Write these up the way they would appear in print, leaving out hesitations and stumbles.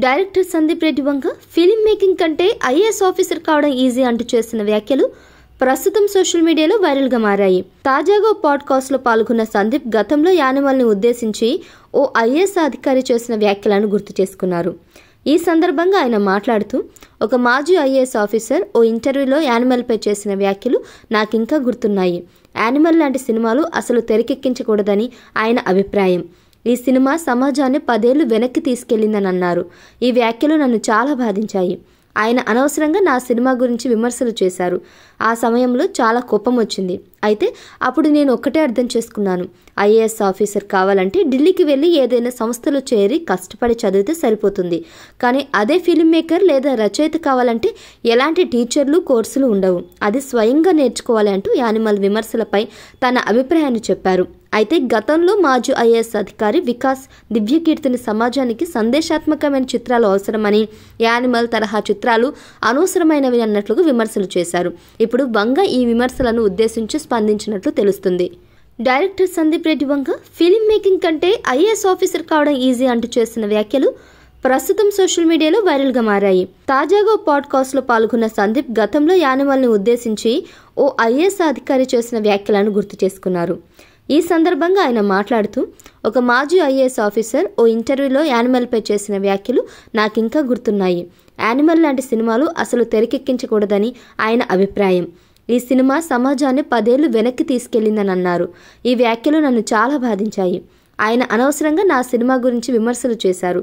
Director Sandeep Reddy Vanga film making కంటే IAS officer కావడం easy అంటూ చేసిన వ్యాఖ్యలు ప్రస్తుతం సోషల్ మీడియాలో వైరల్గా మారాయి. తాజాగా పాడ్కాస్ట్లో పాల్గొన్న సందీప్ గతంలో యానిమల్ని ఉద్దేశించి ఓ ఐఏఎస్ అధికారి చేసిన వ్యాఖ్యలను గుర్తు చేసుకున్నారు. ఈ సందర్భంగా ఆయన మాట్లాడుతూ, ఒక మాజీ ఐఏఎస్ ఆఫీసర్ ఓ ఇంటర్వ్యూలో యానిమల్పై చేసిన వ్యాఖ్యలు నాకింకా గుర్తున్నాయి. యానిమల్ లాంటి సినిమాలు అసలు తెరకెక్కించకూడదని ఆయన అభిప్రాయం. ఈ సినిమా సమాజాన్ని 10 ఏళ్లు వెనక్కి తీసుకెళ్లిందని అన్నారు. ఈ వ్యాఖ్యలు నన్ను చాలా బాధించాయి. ఆయన అనవసరంగా నా సినిమా గురించి విమర్శలు చేశారు. ఆ సమయంలో చాలా కోపం వచ్చింది. అయితే అప్పుడు నేను ఒక్కటే అర్థం చేసుకున్నాను, ఐఏఎస్ ఆఫీసర్ కావాలంటే ఢిల్లీకి వెళ్ళి ఏదైనా సంస్థలో చేరి కష్టపడి చదివితే సరిపోతుంది. కానీ అదే ఫిల్మ్ మేకర్ లేదా రచయిత కావాలంటే ఎలాంటి టీచర్లు కోర్సులు ఉండవు. అది స్వయంగా నేర్చుకోవాలి అంటూ యానిమల్ విమర్శలపై తన అభిప్రాయాన్ని చెప్పారు. అయితే గతంలో మాజీ ఐఏఎస్ అధికారి వికాస్ దివ్యకీర్తిని సమాజానికి సందేశాత్మకమైన చిత్రాలు అవసరమని, యానిమల్ తరహా చిత్రాలు అనవసరమైనవి అన్నట్లుగా విమర్శలు చేశారు. ఇప్పుడు వంగ ఈ విమర్శలను ఉద్దేశించి స్పందించినట్లు తెలుస్తుంది. Director Sandeep Reddy Vanga film making కంటే ఐఏఎస్ ఆఫీసర్ కావడం ఈజీ అంటూ చేసిన వ్యాఖ్యలు ప్రస్తుతం సోషల్ మీడియాలో వైరల్గా మారాయి. తాజాగా పాడ్కాస్ట్లో పాల్గొన్న సందీప్ గతంలో యానిమల్ని ఉద్దేశించి ఓ ఐఏఎస్ అధికారి చేసిన వ్యాఖ్యలను గుర్తు చేసుకున్నారు. ఈ సందర్భంగా ఆయన మాట్లాడుతూ, ఒక మాజీ ఐఏఎస్ ఆఫీసర్ ఓ ఇంటర్వ్యూలో యానిమల్పై చేసిన వ్యాఖ్యలు నాకింకా గుర్తున్నాయి. యానిమల్ లాంటి సినిమాలు అసలు తెరకెక్కించకూడదని ఆయన అభిప్రాయం. ఈ సినిమా సమాజాన్ని 10 ఏళ్లు వెనక్కి తీసుకెళ్లిందని అన్నారు. ఈ వ్యాఖ్యలు నన్ను చాలా బాధించాయి. ఆయన అనవసరంగా నా సినిమా గురించి విమర్శలు చేశారు.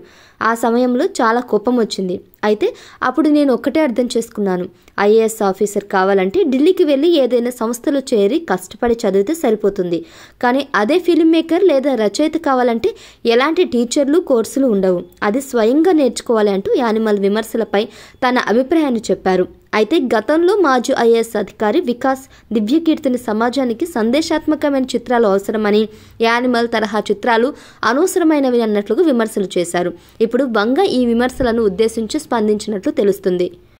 ఆ సమయంలో చాలా కోపం వచ్చింది. అయితే అప్పుడు నేను ఒక్కటే అర్థం చేసుకున్నాను, ఐఏఎస్ ఆఫీసర్ కావాలంటే ఢిల్లీకి వెళ్ళి ఏదైనా సంస్థలో చేరి కష్టపడి చదివితే సరిపోతుంది. కానీ అదే ఫిల్మ్ మేకర్ లేదా రచయిత కావాలంటే ఎలాంటి టీచర్లు కోర్సులు ఉండవు. అది స్వయంగా నేర్చుకోవాలి అంటూ యానిమల్ విమర్శలపై తన అభిప్రాయాన్ని చెప్పారు. అయితే గతంలో మాజీ ఐఏఎస్ అధికారి వికాస్ దివ్యకీర్తిని సమాజానికి సందేశాత్మకమైన చిత్రాలు అవసరమని, యానిమల్ తరహా చిత్రాలు అనవసరమైనవి అన్నట్లుగా విమర్శలు చేశారు. ఇప్పుడు వంగ ఈ విమర్శలను ఉద్దేశించి స్పందించినట్లు తెలుస్తుంది.